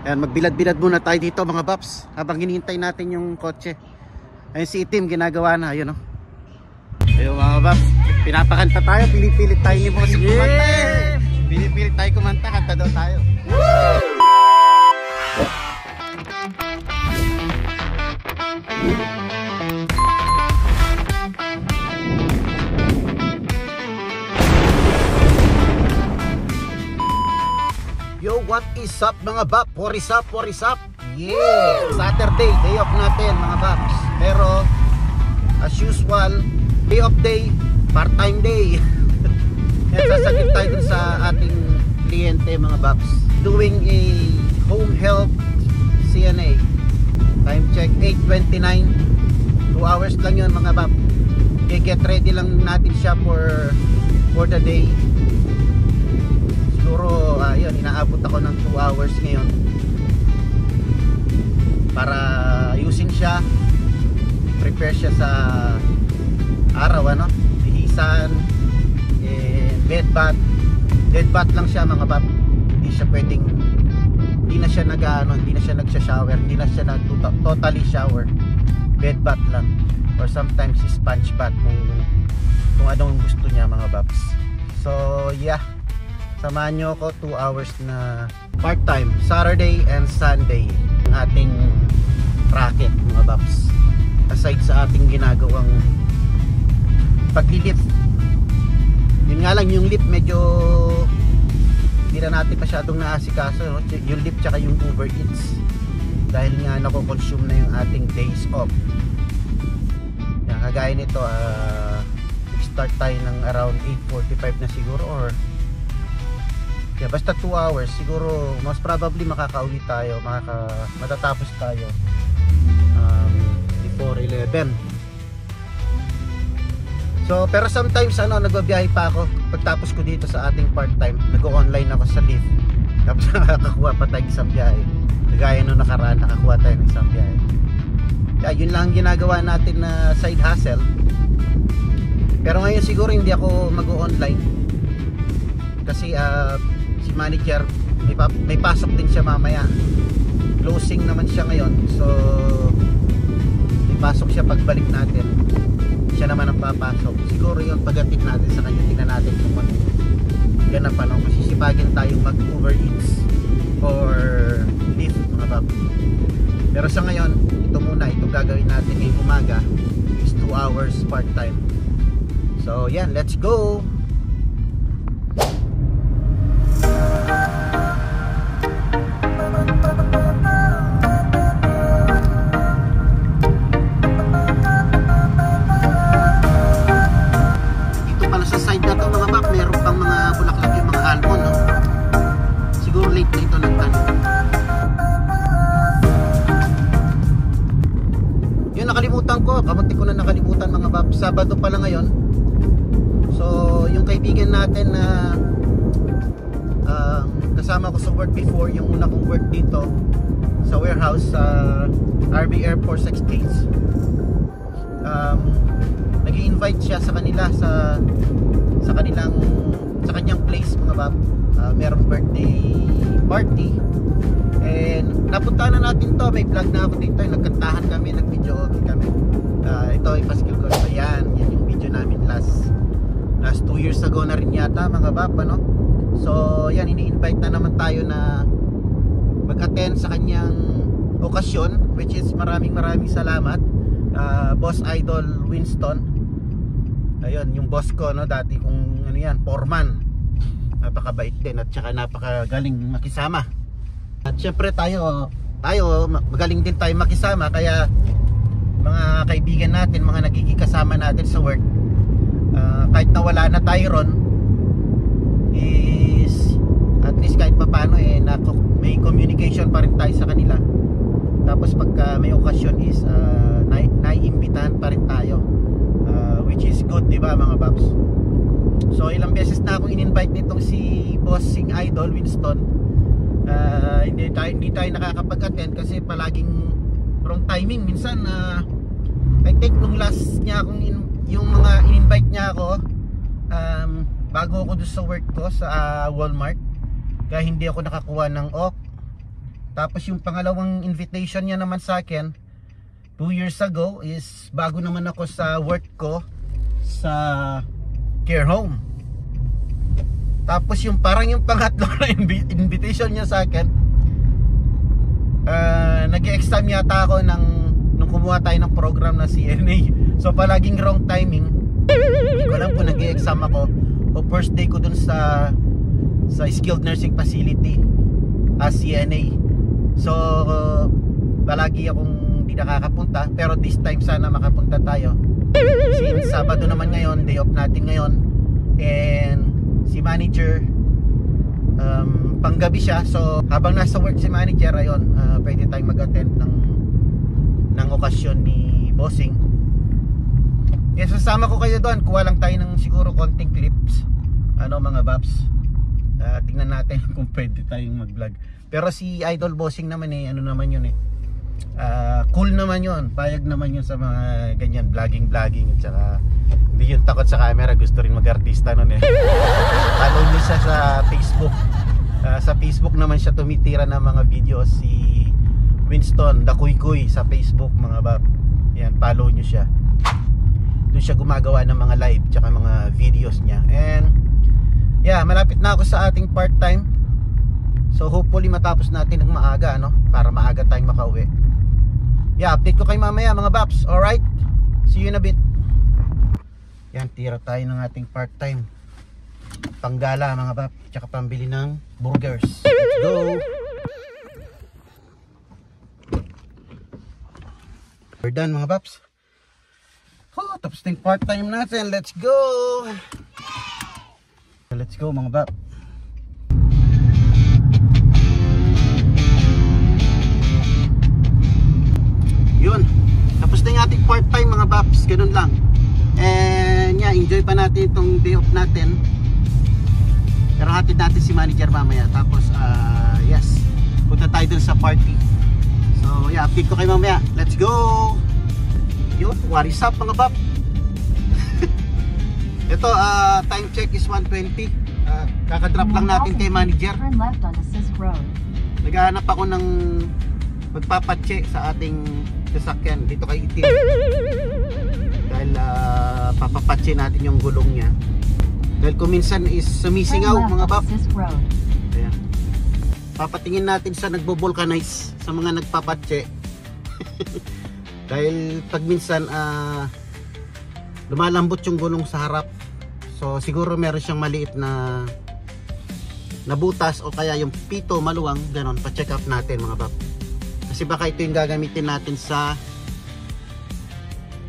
Ayan, magbilad-bilad muna tayo dito mga Paps habang hinihintay natin yung kotse. Ayun si Itim, ginagawa na, ayun o. Ayun mga Paps, pinapakanta tayo, pinipilit tayo ni Boss kumanta eh. Pinipilit tayo kumanta, kanta daw tayo. Yo, what is up mga Bap? What is up? What is up? Yeah! Saturday, day off natin mga Baps. Pero, as usual, day off day, part-time day. Yan, sasagin tayo dun sa ating kliyente mga Baps. Doing a home health CNA. Time check, 8:29. 2 hours lang yun mga Bap. Get ready lang natin siya for the day. Siguro, yun, inaabot ako ng 2 hours ngayon para ayusin siya, prepare siya sa araw, ano, bihisan, bed bath lang siya mga Bap. Hindi siya pwedeng, hindi na siya nagsha-shower, hindi na siya totally shower. Bed bath lang, or sometimes sponge bath kung anong gusto niya mga Baps. So yeah, samahan nyo ako 2 hours na part-time, Saturday and Sunday, ang ating racket mga Baps. Aside sa ating ginagawang paglilift, yun nga lang, yung lift medyo hindi na natin masyadong naasikaso, no? Yung lift tsaka yung Uber Eats, dahil nga nako-consume na yung ating days off. Yan, kagaya nito, start tayo ng around 8:45 na siguro, or yeah, basta 2 hours siguro, most probably makakauwi tayo, matatapos tayo before 11. So pero sometimes nagbabiyahe pa ako pagtapos ko dito sa ating part-time, nag-o-online ako sa Lyft, tapos nakakakuha pa tayo isang biyahe, kagaya nung nakaraan, nakakuha tayo ng isang biyahe. Yeah, yun lang ginagawa natin na side hustle. Pero ngayon siguro hindi ako mag-o-online kasi si manager may pasok din siya mamaya, closing naman siya ngayon, so may pasok siya pagbalik natin, siya naman ang papasok. Siguro yun, pagdating natin sa kanya, tingnan natin kung ganap pa, masisipagin tayong mag Uber Eats or Lyft mga Bab. Pero sa ngayon, itong gagawin natin ngayong umaga is 2 hours part time. So yan, let's go. Kamunti ko na nakalimutan mga Bab, Sabado pala ngayon. So yung kaibigan natin na kasama ko sa work before, yung una kong work dito sa warehouse sa RB Air Force Exchange, nag-i-invite siya sa kanila sa kanyang place mga Bab. Merong birthday party, and napuntahan na natin to. May vlog na ako dito, nagkantahan kami, nag-video okay kami. Ito ipaskil ko. Ayan, yan yung video namin last 2 years ago na rin yata mga Bab, ano? So yan, ini-invite na naman tayo na mag-attend sa kanyang okasyon, which is maraming salamat, Boss Idol Winston. Ayun, yung boss ko, no, dati kong foreman. Napakabait din at saka napakagaling makisama. At syempre tayo magaling din tayo makisama, kaya mga kaibigan natin, mga nagiging kasama natin sa work, kahit nawala na tayo ron, is at least kahit papaano may communication pa rin tayo sa kanila. Tapos pagka may okasyon is naiimbitahan pa rin tayo, which is good, diba mga Babs? So ilang beses na akong in-invite nitong si Bossing Idol Winston. Hindi tayo nakakapag-attend kasi palaging wrong timing. Minsan I think nung last niya akong yung mga in-invite niya ako, bago ako doon sa work ko sa Walmart, kaya hindi ako nakakuha ng off. Tapos yung pangalawang invitation niya naman sa akin 2 years ago is bago naman ako sa work ko sa care home. Tapos yung parang yung pangatlo na invitation niya sa akin, nag-exam yata ako nung kumuha tayo ng program na CNA. So palaging wrong timing. Hindi ko alam kung nag-exam ako o first day ko dun sa skilled nursing facility as CNA. So palagi akong di nakakapunta, pero this time sana makapunta tayo. Since Sabado naman ngayon, day off natin ngayon, and si manager panggabi siya, so habang nasa work si manager, ayun, pwede tayong mag-attend ng okasyon ni bossing. Yes, sasama ko kayo doon. Kuha lang tayo ng siguro konting clips, mga babs. Tingnan natin kung pwede tayong mag-vlog. Pero si Idol Bossing naman naman yun cool naman yun, payag naman yun sa mga ganyan vlogging at saka hindi yun takot sa camera, gusto rin mag-artista nun follow nyo siya sa Facebook. Sa Facebook naman siya tumitira ng mga videos, si Winston the Kuy sa Facebook, mga bab. Yan, follow nyo siya. Doon siya gumagawa ng mga live tsaka mga videos niya. And yeah, malapit na ako sa ating part-time. So hopefully matapos natin ng maaga, para maaga tayong makauwi. Yeah, update ko kayo mamaya, mga baps. Alright, see you in a bit. Yan, tira tayo ng ating part-time panggala, mga bap, tsaka pambili ng burgers. Let's go. We're done, mga baps. Tapos na yung part-time natin. Let's go. Let's go, mga bap. Yun, tapos na yung ating part-time, mga baps. Ganun lang. And yeah, enjoy pa natin itong day off natin. Pero hatid natin si manager mamaya. Tapos yes, punta tayo dun sa party. So yeah, update ko kayo mamaya. Let's go. Yun, what is up, mga bap? Ito, time check is 1:20. Kakadrop lang natin kay manager. Naghahanap ako ng magpapatche sa ating sasakyan dito kay Itim. Dahil papapatche natin yung gulong niya. Dahil kung minsan is sumisingaw, mga bap. Ayan. Papatingin natin sa nagbo-vulcanize, sa mga nagpapatche. Dahil pag minsan lumalambot yung gulong sa harap. So siguro meron siyang maliit na butas o kaya yung pito maluwang, ganon, pa-check up natin, mga bap. Kasi baka ito yung gagamitin natin sa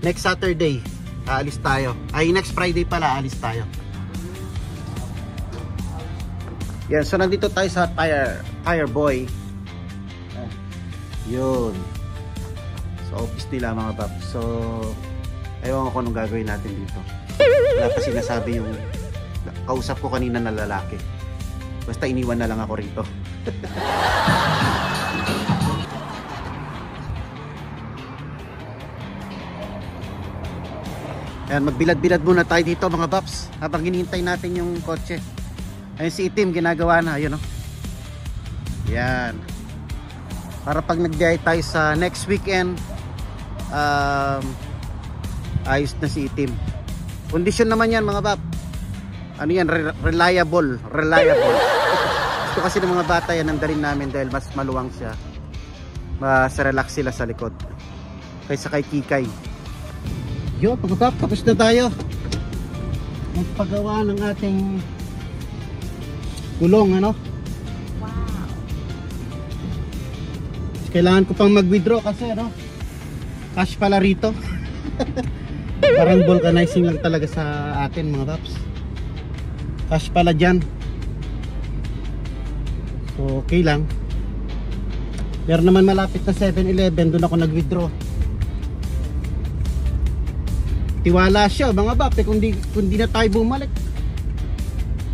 next Saturday. Aalis tayo. Ay, next Friday pala, aalis tayo. Yan, so nandito tayo sa tire boy. Yun. Sa office nila, mga bap. So ayaw ko anong gagawin natin dito. Wala pa sinasabi yung kausap ko kanina na lalaki. Basta iniwan na lang ako rito. Ayan, magbilad-bilad muna tayo dito, mga baps, habang hinihintay natin yung kotse. Ayun si Itim, ginagawa na, ayun, yan. Para pag nagbiyahe tayo sa next weekend, ayos na si Itim. Kondisyon naman yan, mga bap. Ano yan, reliable. Gusto kasi ng mga bata yan, nandalin namin dahil mas maluwang siya. Mas relax sila sa likod kaysa kay Kikay. Yo, mga bap, tapos na tayo magpagawa ng ating gulong, Wow. Kailangan ko pang mag-withdraw kasi cash pala rito. Parang vulcanizing lang talaga sa atin, mga paps. Cash pala dyan. So okay lang. Pero naman malapit na 7-Eleven, doon ako nag-withdraw. Tiwala siya, mga paps, kung di na tayo bumalik,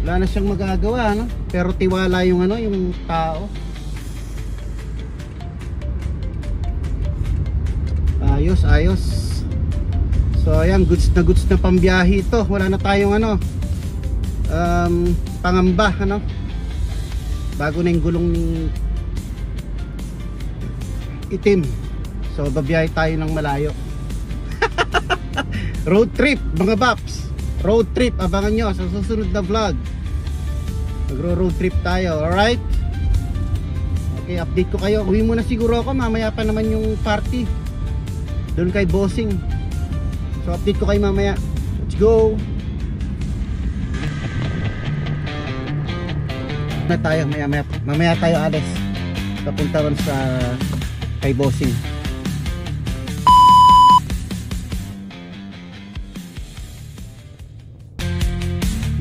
wala na siyang magagawa, Pero tiwala yung yung tao. Ayos. So ayan, goods na pambiyahe ito. Wala na tayong pangamba, bago na yung gulong itim. So babiyahe tayo ng malayo. Road trip mga Baps. Road trip, abangan nyo sa susunod na vlog. Magro-road trip tayo, alright? Okay, update ko kayo. Uwi muna siguro ako, mamaya pa naman yung party doon kay Bossing. So update ko kayo mamaya. Let's go. Mamaya tayo alis. Papunta ron sa kay Bossing.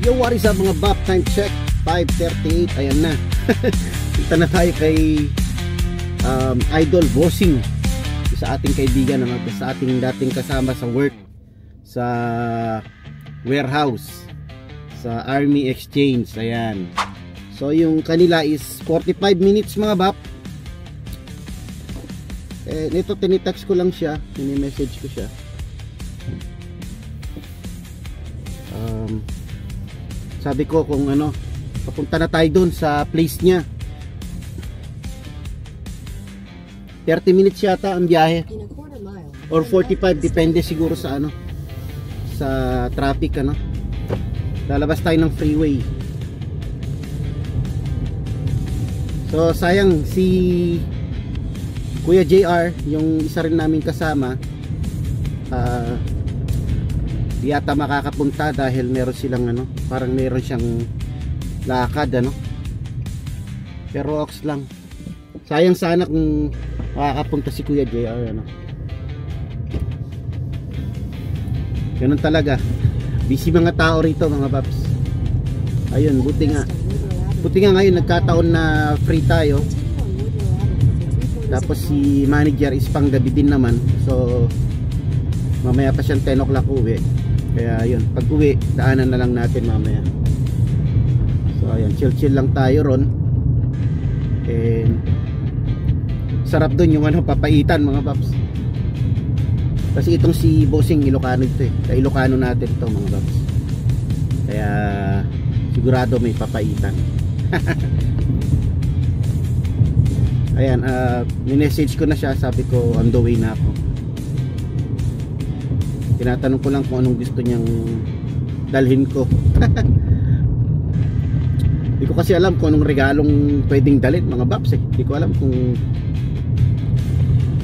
Yo, what is up mga Bap? Time check 5:38. Ayan na. Punta na tayo kay Idol Bossing, sa ating kaibigan, sa ating dating kasama sa work, sa warehouse, sa Army Exchange. Ayan. So yung kanila is 45 minutes mga Bap. Nito tinitext ko lang siya, mini-message ko siya. Sabi ko kung ano, papunta na tayo dun sa place niya. 30 minutes yata ang biyahe or 45, depende siguro sa ano, sa traffic ano. Lalabas tayo ng freeway. So sayang si Kuya JR, yung isa rin namin kasama, di yata makakapunta dahil meron silang ano, parang meron siyang lakad ano. Pero ox lang. Sayang sana kung makakapunta si Kuya JR ano. Ganun talaga. Busy mga tao rito mga Paps. Ayun, buti nga ngayon nagkataon na free tayo. Tapos si manager is pang gabi din naman. So mamaya pa siyang 10 o'clock uwi. Kaya yun, pag uwi daanan na lang natin mamaya. So ayun, chill lang tayo ron. And sarap dun yung ano, papaitan mga Paps. Kasi itong si Bossing Ilocano ito eh. Sa Ilocano natin ito mga Paps. Kaya sigurado may papaitan. Ayan, minessage ko na siya. Sabi ko on the way na ako. Tinatanong ko lang kung anong gusto niyang dalhin ko. Hindi ko kasi alam kung anong regalong pwedeng dalhin mga Paps eh. Hindi ko alam kung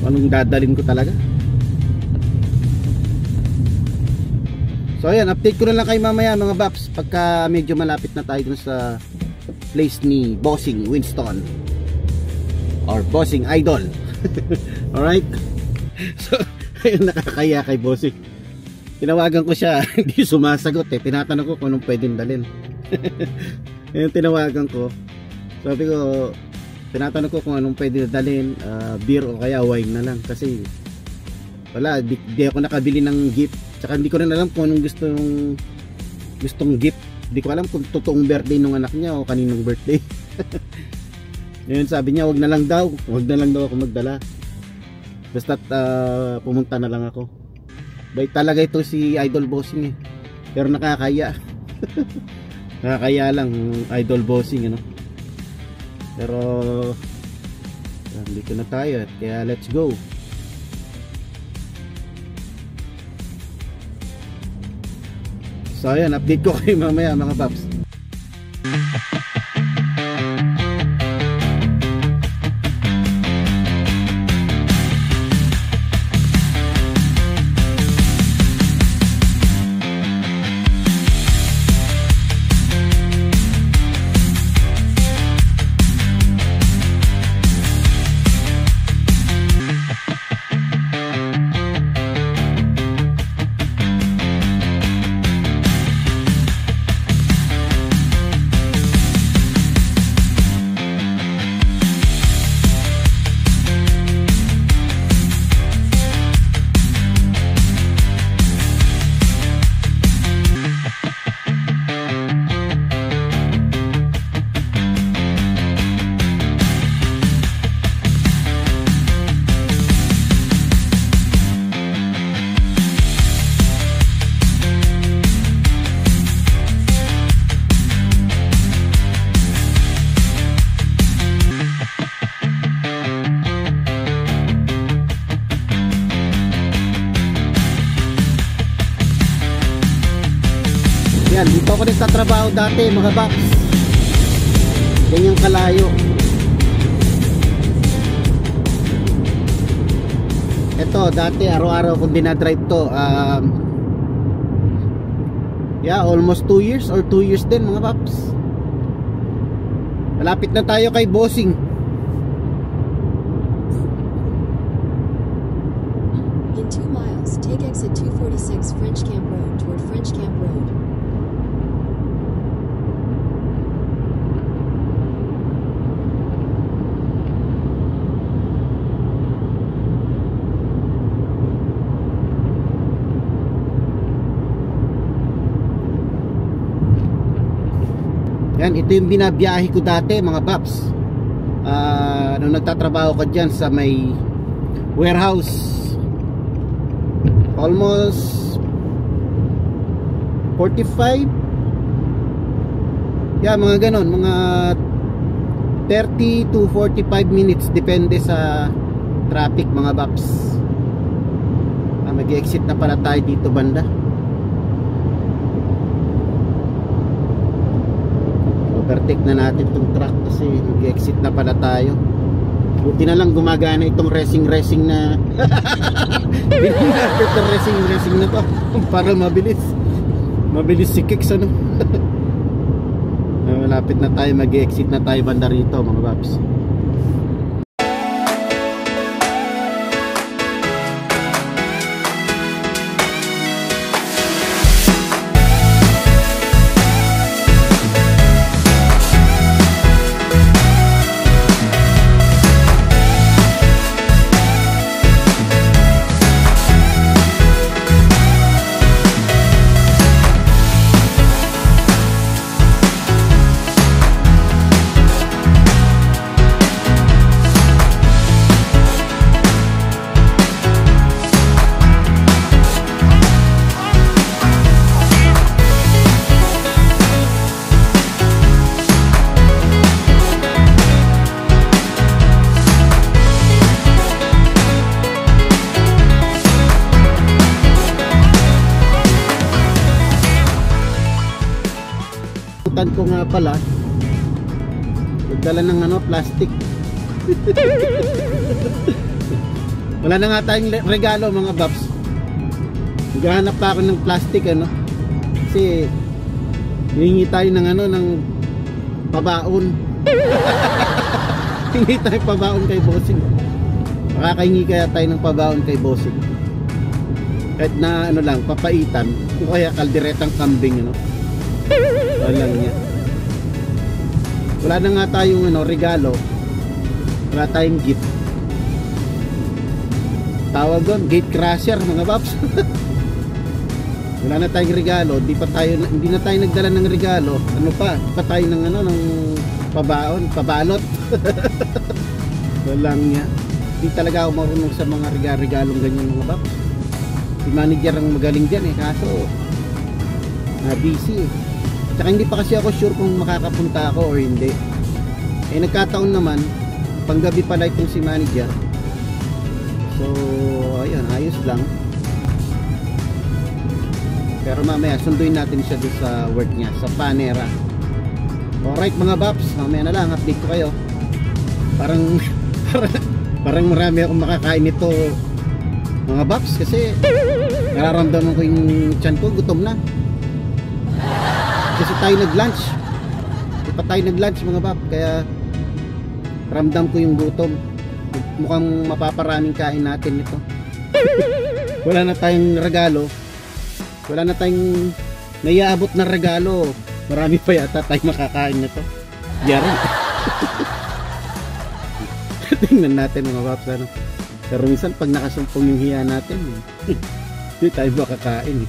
anong dadalhin ko talaga. So ayan, update ko na lang kayo mamaya mga Paps pagka medyo malapit na tayo dun sa place ni Bossing Winston or Bossing Idol. Alright. So ayun, nakakaya kay Bossing. Tinawagan ko siya, hindi sumasagot eh. Tinatanong ko kung anong pwedeng dalhin. Ayun, tinawagan ko. Sabi ko, tinatanong ko kung anong pwedeng dalhin, beer o kaya wine na lang. Kasi wala, di ako nakabili ng gift. Tsaka hindi ko rin alam kung anong gustong gift. Hindi ko alam kung totoong birthday ng anak niya o kaninong birthday. Ngayon sabi niya, wag na lang daw ako magdala. Basta pumunta na lang ako. Bait talaga ito si Idol Bossing eh. Pero nakakaya. Nakakaya lang Idol Bossing ano. Pero dito na tayo, kaya let's go. So ayan, update ko kayo mamaya mga Paps. Yan, dito ako nagtatrabaho dati mga box. Ganyang kalayo. Ito dati araw-araw kong dinadrive to. Yeah, almost 2 years or 2 years din mga paps. Malapit na tayo kay Bossing. In 2 miles, take exit 246 French Camp Road toward French Camp Road. Yan, ito yung binabiyahe ko dati mga paps. Nung nagtatrabaho ko dyan sa may warehouse, almost 45, yeah, mga ganon, mga 30 to 45 minutes depende sa traffic mga paps. Mag-exit na pala tayo dito banda. Overtake na natin itong truck kasi nag-exit na pala tayo. Buti na lang gumagana itong racing na itong racing na to para mabilis si Kicks ano. Malapit na tayo, mag-exit na tayo banda rito mga paps. Ko nga pala nagdala ng ano, plastic. Wala na nga tayong regalo mga babs. Naghahanap pa ako ng plastic ano, kasi hihingi tayo ng ano, ng pabaon. Hingi tayo pabaon kay Bossing. Makakahingi kaya tayo ng pabaon kay Bossing, kahit na ano lang, papaitan o kaya kalderetang kambing ano. Walang niya. Wala na nga tayong ano, regalo. Wala tayong gift. Tawag doon, gate crusher mga paps. Wala na tayong regalo, hindi na tayo nagdala ng regalo. Ano pa tayo ng ano, ng pabaon, pabalot. Walang niya. Hindi talaga ako marunong sa mga regalong ganyan mga paps. Si manager ang magaling diyan kaso busy Tsaka hindi pa kasi ako sure kung makakapunta ako or hindi. Nagkataon naman panggabi pala itong si manager. So ayun, ayos lang. Pero mamaya sunduin natin siya doon sa work niya, sa Panera. Alright mga Baps, mamaya na lang update ko kayo. Parang marami akong makakain nito mga Baps, kasi nararamdaman ko yung tiyan ko, gutom na. Kasi tayo nag-lunch. Di pa tayo nag-lunch mga Bap, kaya ramdam ko yung gutom. Mukhang mapaparaming kain natin nito. Wala na tayong regalo. Wala na tayong naiaabot na regalo. Marami pa yata tayong makakain nito. Yari. Tingnan natin mga Baps, ano. Pero minsan pag nakasumpong yung hiya natin, hindi tayo makakain.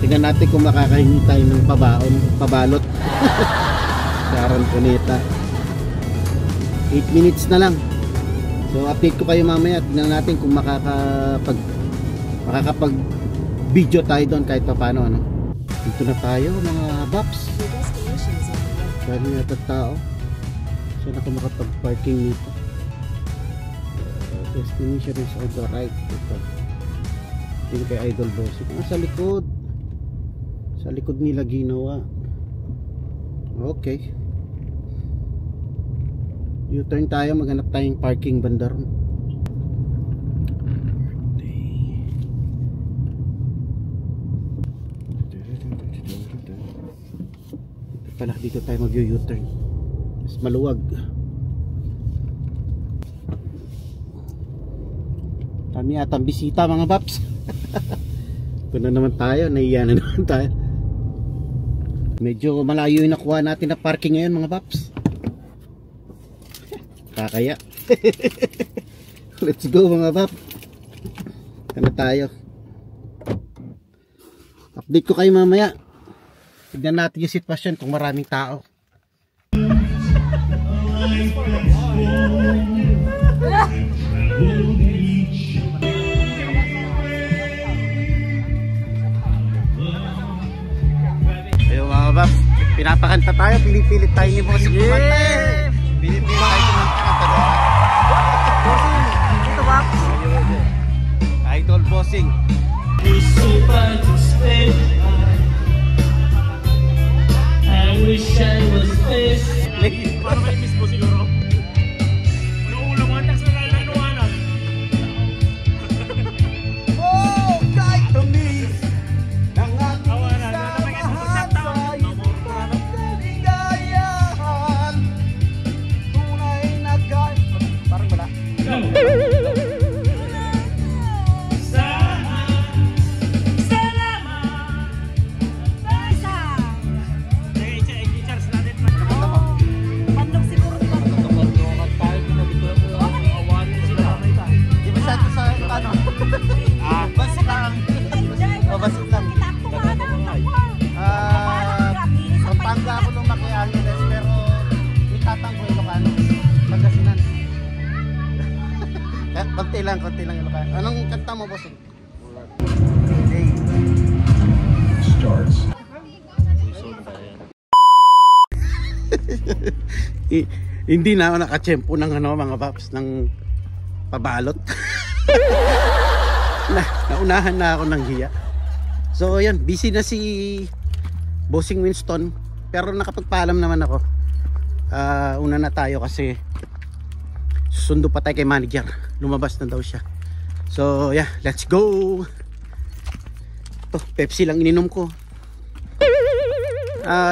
Tingnan natin kung makakahingi tayo ng pabaon, pabalot. Karon punita. 8 minutes na lang. So update ko kayo mamaya. Tingnan natin kung makakapag video tayo doon kahit pa paano, ano. Dito na tayo mga Baps. Dami na tao. Saan ako makapag-parking nito? Destination is on the right. Ito. Ito kay Idol Bossing. Sa likod. Sa likod nila ginawa. Okay, U-turn tayo, maghanap tayong parking banda ron. Pala dito tayo mag U-turn, mas maluwag. Kami atang bisita mga paps. Ito na naman tayo, naiya na naman tayo. Medyo malayo yung nakuha natin na parking ngayon mga paps. Kakaya. Let's go mga paps. Ito na tayo. Update ko kayo mamaya. Tignan natin yung sitwasyon kung maraming tao. Ayun mga paps, pinapakanta tayo, pinipilit tayo ni Bossing kumanta. Pinipilit tayo kumanta. Ito paps. Idol Bossing. I wish I was this. Para may miss mo siguro. Ulo mo antak sa lalanuanan. Oh, kahit tumis ng ating samahan sa iyong kaligayahan, tunay na gaya. Parang wala. Basit lang. Pampanga ako lumaki Angeles, pero itatang ko Ilocano, Pangasinan. Konti lang Ilocano. Anong kanta mo, Bossing? Starts. Hindi na ako nakatsyempo ng mga paps ng pabalot. Naunahan na ako ng hiya. So yan, busy na si Bossing Winston, pero nakapagpaalam naman ako. Una na tayo kasi susundo pa tayo kay manager. Lumabas na daw siya. So yeah, let's go. Ito, Pepsi lang ininom ko.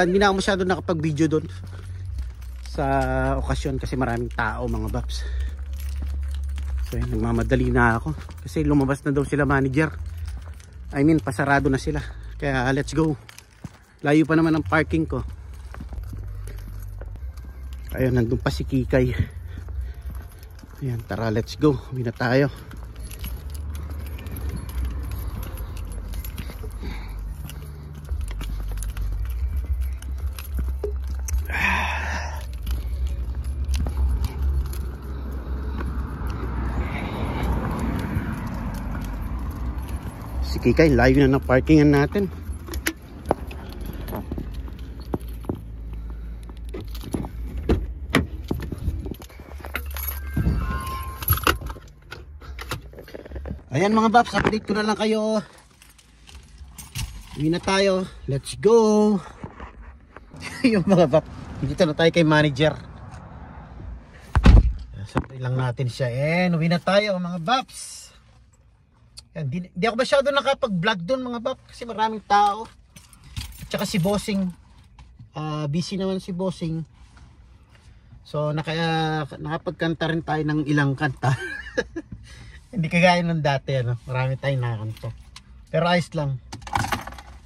Hindi na ako masyado nakapag-video doon sa okasyon kasi maraming tao mga baps. So yan, nagmamadali na ako kasi lumabas na daw sila manager. I mean, pasarado na sila. Kaya let's go. Layo pa naman ang parking ko. Ayun, nandun pa si Kikay. Ayan, tara, let's go. Uwi na tayo. Si Kikay, layo na ng parkingan natin. Ayan mga paps, update ko na lang kayo. Uwi na tayo. Let's go. Yung mga paps, dito na tayo kay manager. Sabay lang natin siya. Uwi na tayo mga paps. Hindi ako masyado nakapag-vlog doon mga paps kasi maraming tao. Tsaka si Bossing, busy naman si Bossing. So nakapagkanta rin tayo ng ilang kanta. Hindi kagaya ng dati, marami tayong nakakanta. Pero ayos lang.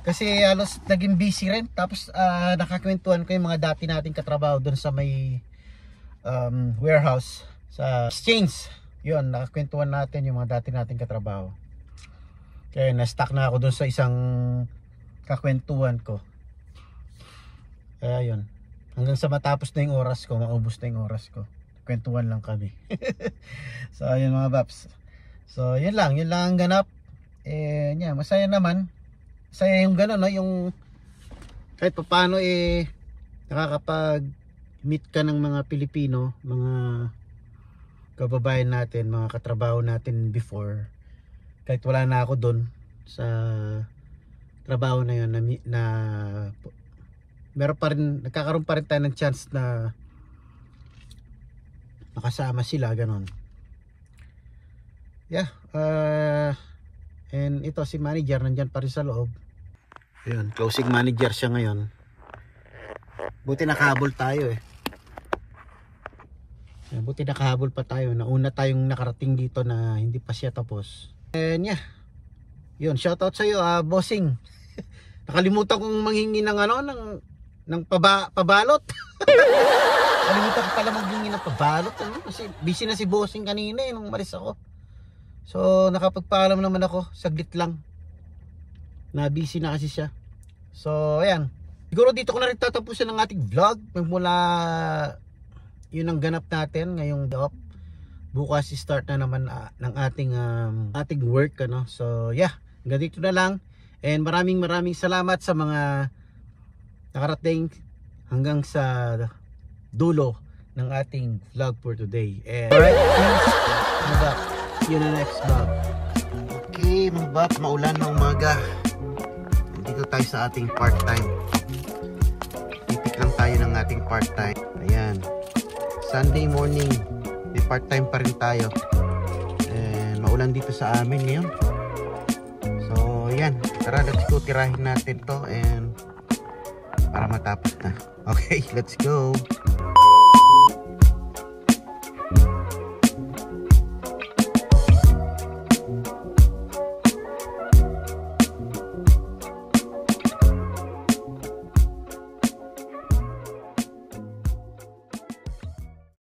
Kasi halos naging busy rin. Tapos nakakwentuhan ko yung mga dati nating katrabaho doon sa may warehouse sa exchange. Yun, nakakwentuhan natin yung mga dati nating katrabaho. Kaya na-stuck na ako doon sa isang kakwentuhan ko. Kaya yun, hanggang sa matapos na yung oras ko, maubos na yung oras ko, kwentuhan lang kami. So ayun mga paps. So yun lang ang ganap. Yeah, masaya naman. Masaya yung gano'n, no? Yung kahit paano nakakapag meet ka ng mga Pilipino, mga kababayan natin, mga katrabaho natin before. Kahit wala na ako doon sa trabaho na yun na meron pa rin, nagkakaroon pa rin tayo ng chance na makasama sila, ganon. Yeah, and ito si manager nandyan pa rin sa loob. Ayun, closing manager siya ngayon. Buti nakahabol tayo eh. Buti nakahabol pa tayo. Nauna tayong nakarating dito na hindi pa siya tapos. And yeah, yun, shoutout sa'yo, bossing. Nakalimutan kong manghingi ng ng pabalot. Nakalimutan ko pala manghingi ng pabalot. Kasi busy na si bossing kanina nung malis ako. So nakapagpaalam naman ako, saglit lang. Na busy na kasi siya. So ayan, siguro dito ko na rin tatapusin ang ating vlog. Magmula yun ang ganap natin ngayong off. Bukas start na naman ng ating work, ano. So yeah, hanggang dito na lang. And maraming salamat sa mga nakarating hanggang sa dulo ng ating vlog for today. And alright, mga bap, see you in the next vlog. Okay mga bap, maulan na umaga. Dito tayo sa ating part-time. Titik lang tayo ng ating part-time. Ayan, Sunday morning, may part-time pa rin tayo. And maulan dito sa amin ngayon. So ayan, tara, let's go, tirahin natin to and para matapos na. Okay, let's go.